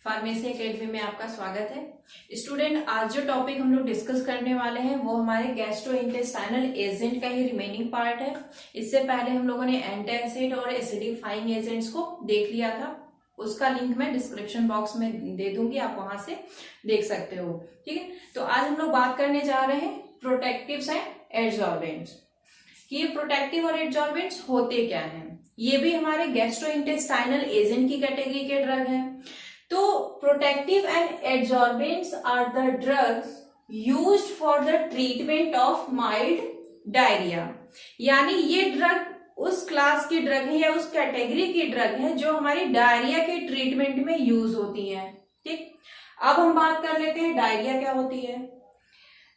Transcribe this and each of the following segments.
Pharmacy academy में आपका स्वागत है। स्टूडेंट, आज जो टॉपिक हम लोग डिस्कस करने वाले हैं वो हमारे गैस्ट्रोइंटेस्टाइनल एजेंट का ही रिमेनिंग पार्ट है। इससे पहले हम लोगों ने एंटासिड और एसिडिफाइंग एजेंट्स को देख लिया था। उसका लिंक मैं डिस्क्रिप्शन बॉक्स में दे दूंगी, आप वहां से देख सकते हो। ठीक है, तो आज हम लोग बात करने जा रहे हैं प्रोटेक्टिव्स एंड एडजॉर्बेंट्स कि ये प्रोटेक्टिव और एडजॉर्बेंट्स होते क्या हैं। ये भी हमारे गैस्ट्रोइंटेस्टाइनल एजेंट की कैटेगरी के ड्रग हैं। तो protective and adsorbents are the drugs used for the treatment of mild diarrhoea. यानी ये ड्रग उस क्लास की ड्रग है या उस कैटेगरी की ड्रग है जो हमारी डायरिया के ट्रीटमेंट में यूज होती है। ठीक, अब हम बात कर लेते हैं डायरिया क्या होती है।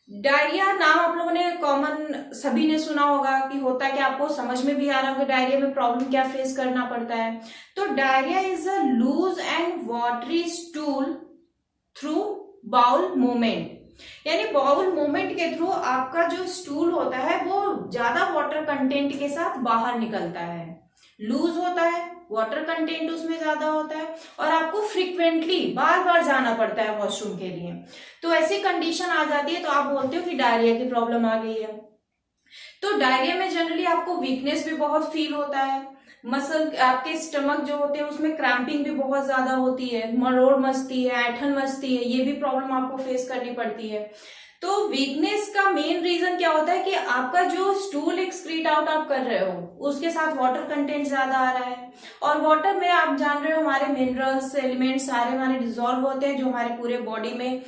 डायरिया नाम आप लोगों ने कॉमन सभी ने सुना होगा कि होता है कि आपको समझ में भी आ रहा होगा डायरिया में प्रॉब्लम क्या फेस करना पड़ता है। तो diarrhoea is a loose and watery stool through bowel movement. यानी बाउल मूवमेंट के थ्रू आपका जो स्टूल होता है वो ज्यादा वाटर कंटेंट के साथ बाहर निकलता है, लूज होता है, वाटर कंटेंट उसमें ज्यादा होता है और आपको फ्रीक्वेंटली बार बार जाना पड़ता है वॉशरूम के लिए। तो ऐसी कंडीशन आ जाती है तो आप बोलते हो कि डायरिया की प्रॉब्लम आ गई है। तो डायरिया में जनरली आपको वीकनेस भी बहुत फील होता है, मसल आपके स्टमक जो होते हैं उसमें क्रैम्पिंग भी बहुत ज्यादा होती है, मरोड़ मचती है, ऐठन मचती है, ये भी प्रॉब्लम आपको फेस करनी पड़ती है। तो वीकनेस का मेन रीजन क्या होता है कि आपका जो स्टूल एक्सक्रीट आउट आप कर रहे हो उसके साथ वाटर कंटेंट ज्यादा आ रहा है और वाटर में आप जान रहे हो हमारे मिनरल्स एलिमेंट्स सारे हमारे डिजोल्व होते हैं जो हमारे पूरे बॉडी में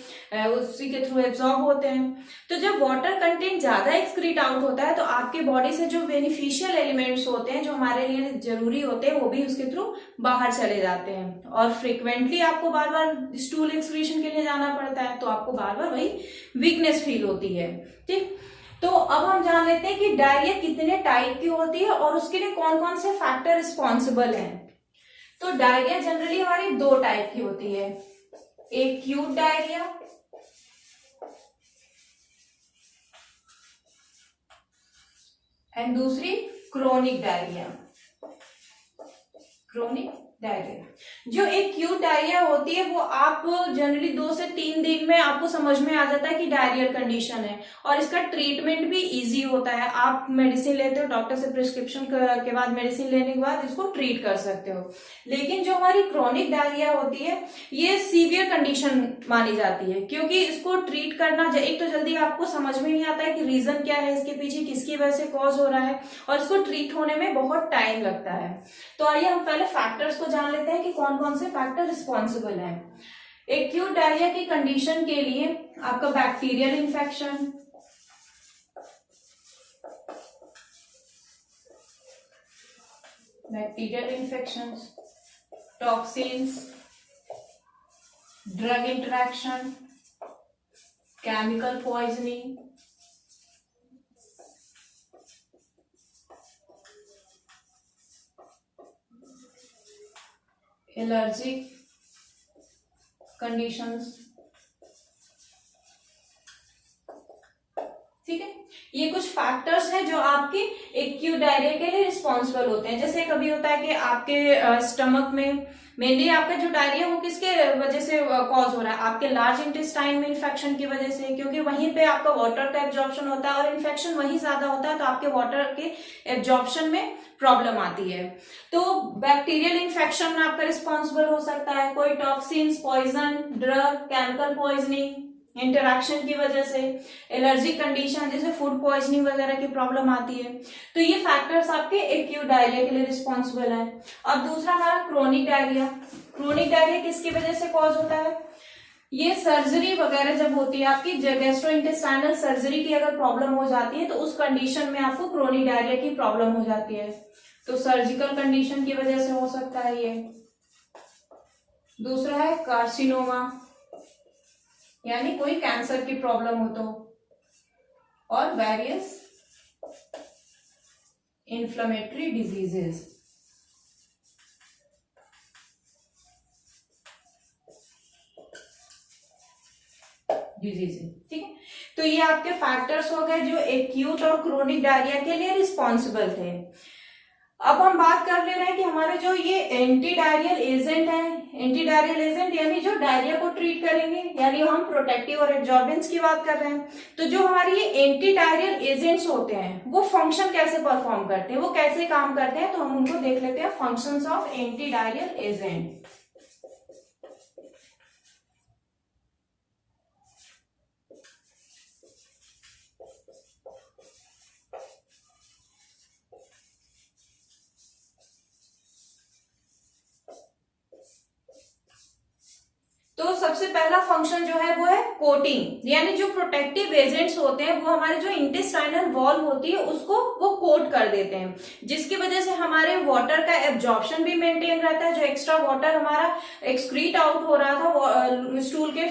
उसी के थ्रू एब्जॉर्ब होते हैं। तो जब वाटर कंटेंट ज्यादा एक्सक्रीट आउट होता है तो आपके बॉडी से जो बेनिफिशियल एलिमेंट्स होते हैं जो हमारे लिए जरूरी होते हैं वो भी उसके थ्रू बाहर चले जाते हैं और फ्रिक्वेंटली आपको बार बार स्टूल एक्सक्रीशन के लिए जाना पड़ता है तो आपको बार बार वही वीकनेस फील होती है। ठीक, तो अब हम जान लेते हैं कि डायरिया कितने टाइप की होती है और उसके लिए कौन कौन से फैक्टर रिस्पॉन्सिबल हैं। तो डायरिया जनरली हमारी दो टाइप की होती है, एक्यूट डायरिया एंड दूसरी क्रोनिक डायरिया। क्रोनिक डायरिया जो एक्यूट डायरिया होती है वो आप जनरली 2 से 3 दिन में आपको समझ में आ जाता है कि डायरियल कंडीशन है और इसका ट्रीटमेंट भी इजी होता है। आप मेडिसिन लेते हो, डॉक्टर से प्रिस्क्रिप्शन के बाद मेडिसिन लेने के बाद इसको ट्रीट कर सकते हो। लेकिन जो हमारी क्रोनिक डायरिया होती है ये सीवियर कंडीशन मानी जाती है क्योंकि इसको ट्रीट करना एक तो जल्दी आपको समझ में नहीं आता है कि रीजन क्या है, इसके पीछे किसकी वजह से कॉज हो रहा है और इसको ट्रीट होने में बहुत टाइम लगता है। तो आइए हम पहले फैक्टर्स को जान लेते हैं कि कौन कौन से फैक्टर रिस्पॉन्सिबल हैं। एक्यूट डायरिया की कंडीशन के लिए आपका bacterial infection, toxins, drug interaction, chemical poisoning, allergic conditions. ठीक है, ये कुछ फैक्टर्स हैं जो आपके एक्यूट डायरिया के लिए रिस्पॉन्सिबल होते हैं। जैसे कभी होता है कि आपके स्टमक में मेनली आपका जो डायरिया वो किसके वजह से कॉज हो रहा है, आपके लार्ज इंटेस्टाइन में इन्फेक्शन की वजह से, क्योंकि वहीं पे आपका वाटर का एब्जॉर्प्शन होता है और इन्फेक्शन वहीं ज्यादा होता है तो आपके वाटर के एब्जॉर्प्शन में प्रॉब्लम आती है। तो बैक्टीरियल इन्फेक्शन आपका रिस्पॉन्सिबल हो सकता है, कोई toxins, poison, drug, chemical poisoning interaction की वजह से, एलर्जिक कंडीशन जैसे फूड पॉइजनिंग वगैरह की प्रॉब्लम आती है। तो ये फैक्टर्स आपके एक्यूट डायरिया के लिए रिस्पॉन्सिबल है। अब दूसरा हमारा क्रोनिक डायरिया। क्रोनिक डायरिया किसकी वजह से कॉज होता है, ये सर्जरी वगैरह जब होती है आपकी गैस्ट्रोइंटेस्टाइनल सर्जरी की अगर प्रॉब्लम हो जाती है तो उस कंडीशन में आपको क्रोनिक डायरिया की प्रॉब्लम हो जाती है। तो सर्जिकल कंडीशन की वजह से हो सकता है ये। दूसरा है कार्सिनोमा, यानी कोई कैंसर की प्रॉब्लम हो तो, और वेरियस इन्फ्लेमेटरी डिजीजेस। ठीक है, तो ये आपके फैक्टर्स हो गए जो एक्यूट और क्रोनिक डायरिया के लिए रिस्पॉन्सिबल थे। अब हम बात कर ले रहे हैं कि हमारे जो ये एंटी डायरियल एजेंट है, एंटी डायरियल एजेंट यानी जो डायरिया को ट्रीट करेंगे, यानी हम प्रोटेक्टिव और एब्जॉर्बेंस की बात कर रहे हैं। तो जो हमारे ये एंटी डायरियल एजेंट्स होते हैं वो फंक्शन कैसे परफॉर्म करते हैं, वो कैसे काम करते हैं, तो हम उनको देख लेते हैं। Functions of anti diarrhoeal agent. तो सबसे पहला फंक्शन जो है वो है कोटिंग, यानी जो प्रोटेक्टिव एजेंट्स होते हैं वो हमारे जो इंटेस्टाइनल वॉल होती है उसको वो कोट कर देते हैं, जिसकी वजह से हमारे वाटर का एब्जॉर्प्शन भी मेंटेन रहता है। जो एक्स्ट्रा वाटर हमारा एक्सक्रीट आउट हो रहा था स्टूल के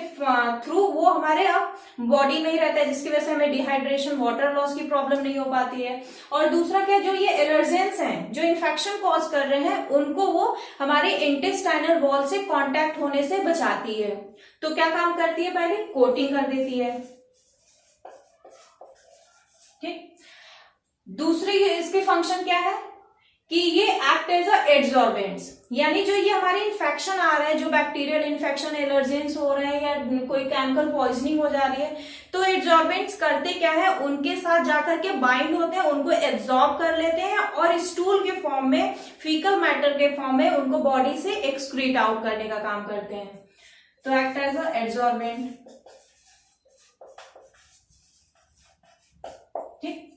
थ्रू, वो हमारे अब बॉडी में ही रहता है, जिसकी वजह से हमें डिहाइड्रेशन, वाटर लॉस की प्रॉब्लम नहीं हो पाती है। और दूसरा क्या, जो ये एलर्जेंस हैं जो इन्फेक्शन कॉज कर रहे हैं उनको वो हमारे इंटेस्टाइनल वॉल से कांटेक्ट होने से बचाती है। तो क्या काम करती है, पहले कोटिंग कर देती है। ठीक, दूसरी इसके फंक्शन क्या है कि ये एक्ट एज अ एड्सॉर्बेंट्स, यानी जो ये हमारे इन्फेक्शन आ रहे हैं, जो बैक्टीरियल इन्फेक्शन, एलर्जेंस हो रहे हैं या कोई केमिकल पॉइजनिंग हो जा रही है, तो एड्सॉर्बेंट्स करते क्या है, उनके साथ जाकर के बाइंड होते हैं, उनको एब्जॉर्ब कर लेते हैं और स्टूल के फॉर्म में, फीकल मैटर के फॉर्म में उनको बॉडी से एक्सक्रीट आउट करने का काम करते हैं। तो एक्ट एज अ एड्सॉर्बेंट। ठीक,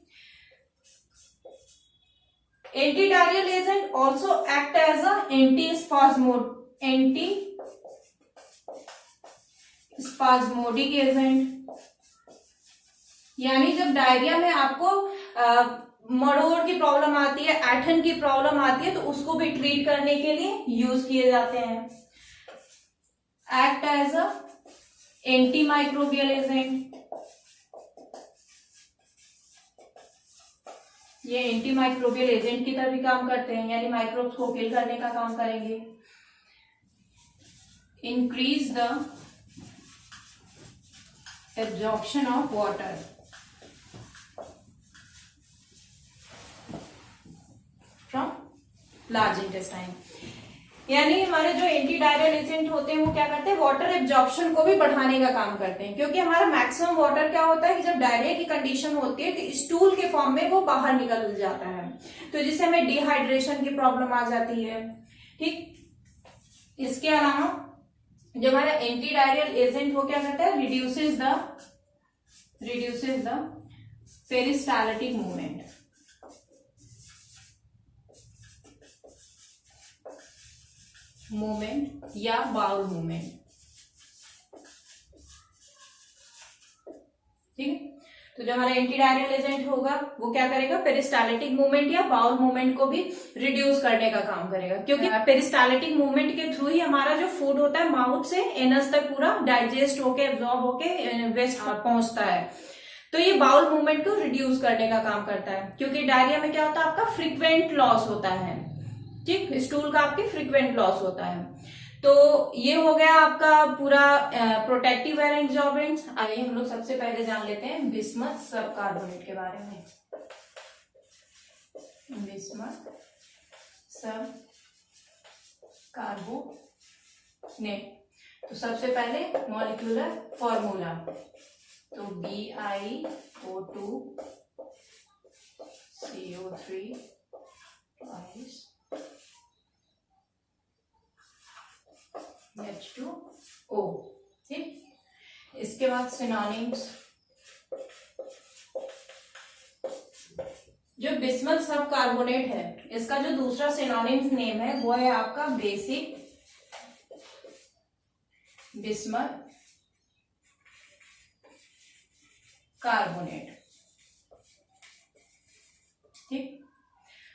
antidiarrhoeal agent also act as a antispasmodic agent, यानी जब डायरिया में आपको मरोड़ की प्रॉब्लम आती है, ऐठन की प्रॉब्लम आती है, तो उसको भी ट्रीट करने के लिए यूज किए जाते हैं। Act as a antimicrobial agent, ये एंटी माइक्रोबियल एजेंट की तरह भी काम करते हैं, यानी माइक्रोब्स को किल करने का काम करेंगे। Increase the absorption of water from large intestine, यानी हमारे जो एंटी डायरियल एजेंट होते हैं वो क्या करते हैं, वाटर एब्जॉर्प्शन को भी बढ़ाने का काम करते हैं। क्योंकि हमारा मैक्सिमम वाटर क्या होता है कि जब डायरिया की कंडीशन होती है तो स्टूल के फॉर्म में वो बाहर निकल जाता है, तो जिससे हमें डिहाइड्रेशन की प्रॉब्लम आ जाती है। ठीक, इसके अलावा जो हमारा एंटी डायरियल एजेंट वो क्या करता है, रिड्यूसेस द पेरिस्टाल्टिक मूवमेंट, या बाउल मूवमेंट। ठीक है, तो जो हमारा एंटी डायरियल एजेंट होगा वो क्या करेगा, पेरिस्टाल्टिक मूवमेंट या बाउल मूवमेंट को भी रिड्यूस करने का काम करेगा। क्योंकि पेरिस्टाल्टिक मूवमेंट के थ्रू ही हमारा जो फूड होता है माउथ से एनस तक पूरा डाइजेस्ट होके, एब्जॉर्ब होके वेस्ट पहुंचता है। तो ये बाउल मूवमेंट को रिड्यूस करने का काम करता है। क्योंकि डायरिया में क्या होता है, आपका फ्रीक्वेंट लॉस होता है। ठीक, स्टूल का आपके फ्रीक्वेंट लॉस होता है। तो ये हो गया आपका पूरा प्रोटेक्टिव एयर एब्जॉर्बेंट्स। आइए हम लोग सबसे पहले जान लेते हैं बिस्मथ सब कार्बोनेट के बारे में। बिस्मथ सब कार्बोनेट, तो सबसे पहले मॉलिक्यूलर फॉर्मूला, तो BiO2 CO3 H2O। ठीक, इसके बाद सिनोनिम्स, जो बिस्मथ सब कार्बोनेट है इसका जो दूसरा सिनोनिम्स नेम है वो है आपका बेसिक बिस्मथ कार्बोनेट। ठीक,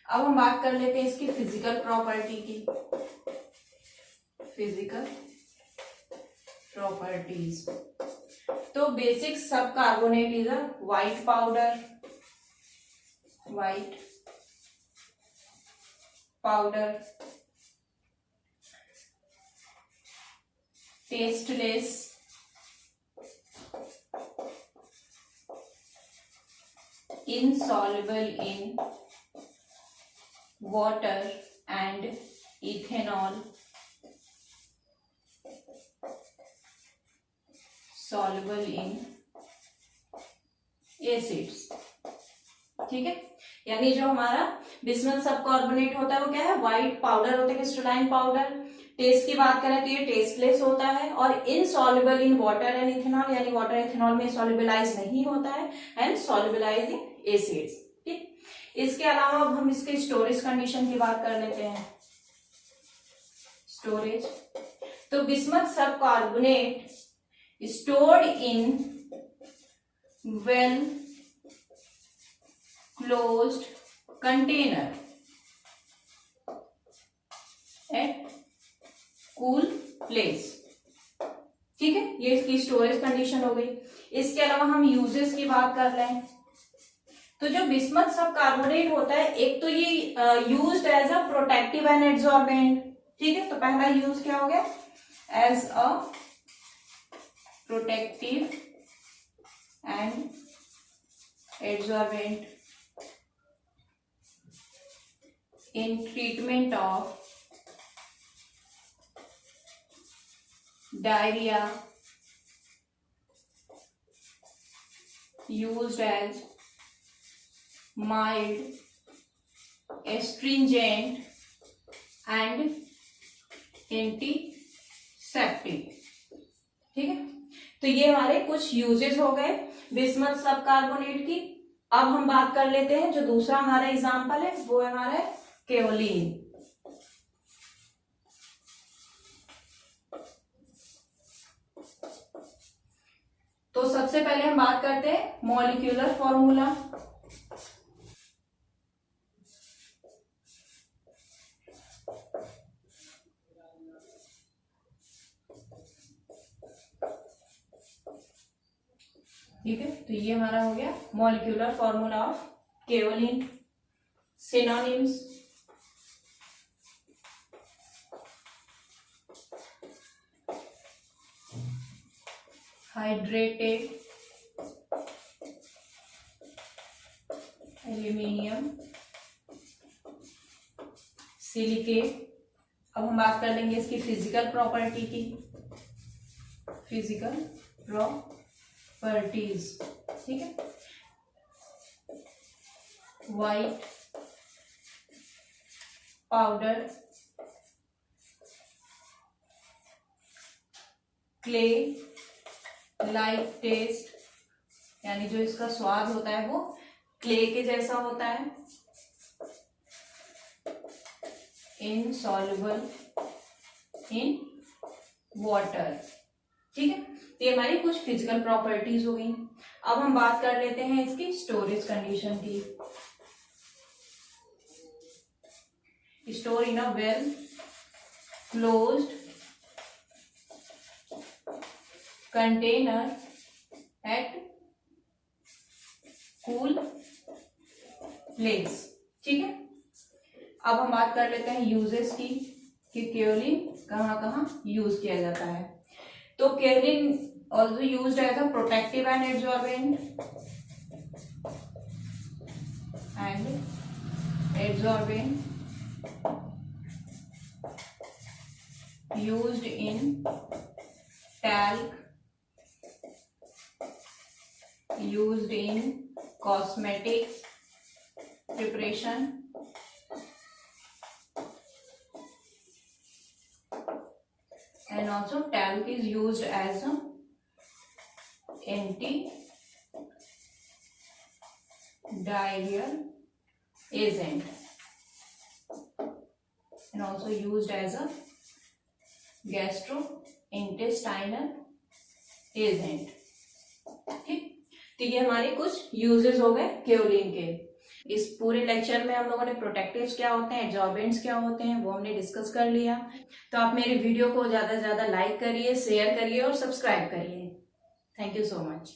अब हम बात कर लेते हैं इसकी फिजिकल प्रॉपर्टी की। फिजिकल प्रॉपर्टीज, तो बेसिक सब carbonate is a white powder, tasteless, insoluble in water and ethanol soluble in acids। ठीक है, यानी जो हमारा बिस्मथ सब कार्बोनेट होता है वो क्या है, व्हाइट पाउडर होता है, क्रिस्टलाइन पाउडर। टेस्ट की बात करें तो ये टेस्टलेस होता है और insoluble in water and ethanol, यानी वाटर इथेनॉल में सॉल्युबलाइज नहीं होता है, एंड सॉल्युबलाइज इन एसिड्स। ठीक, इसके अलावा अब हम इसके स्टोरेज कंडीशन की बात कर लेते हैं। स्टोरेज, तो बिस्मथ सब carbonate stored in well closed container at cool place। ठीक है, ये इसकी स्टोरेज कंडीशन हो गई। इसके अलावा हम यूजेस की बात कर रहे हैं, तो जो बिस्मथ सब कार्बोनेट होता है, एक तो ये used as a protective and adsorbent. ठीक है, तो पहला यूज क्या हो गया, as a protective and adsorbent in treatment of diarrhea, used as mild astringent and antiseptic। ठीक है, तो ये हमारे कुछ यूजेस हो गए बिस्मथ सब कार्बोनेट की। अब हम बात कर लेते हैं जो दूसरा हमारा एग्जांपल है, वो है हमारा केओलिन। तो सबसे पहले हम बात करते हैं मॉलिक्यूलर फॉर्मूला। ठीक है, तो ये हमारा हो गया molecular formula of kaolin. Synonyms, hydrated aluminium silicate. अब हम बात कर लेंगे इसकी फिजिकल प्रॉपर्टी की, फिजिकल प्रॉपर्टीज। ठीक है, white powder, clay like taste, यानी जो इसका स्वाद होता है वो क्ले के जैसा होता है। Insoluble in water. ठीक है, तो ये हमारी कुछ फिजिकल प्रॉपर्टीज हो गई। अब हम बात कर लेते हैं इसकी स्टोरेज कंडीशन की। Store in a well closed container at cool place. ठीक है, अब हम बात कर लेते हैं यूजेस की कि केओलिन कहाँ कहाँ यूज किया जाता है। तो kaolin also used as a protective and adsorbent used in talc, used in cosmetics preparation, and also talc is used as an anti-diarrheal agent and also used as a gastrointestinal agent. ठीक, तो ये हमारे कुछ uses हो गए kaolin के। इस पूरे लेक्चर में हम लोगों ने प्रोटेक्टिव्स क्या होते हैं, एड्सॉर्बेंट्स क्या होते हैं, वो हमने डिस्कस कर लिया। तो आप मेरे वीडियो को ज्यादा से ज्यादा लाइक करिए, शेयर करिए और सब्सक्राइब करिए। Thank you so much.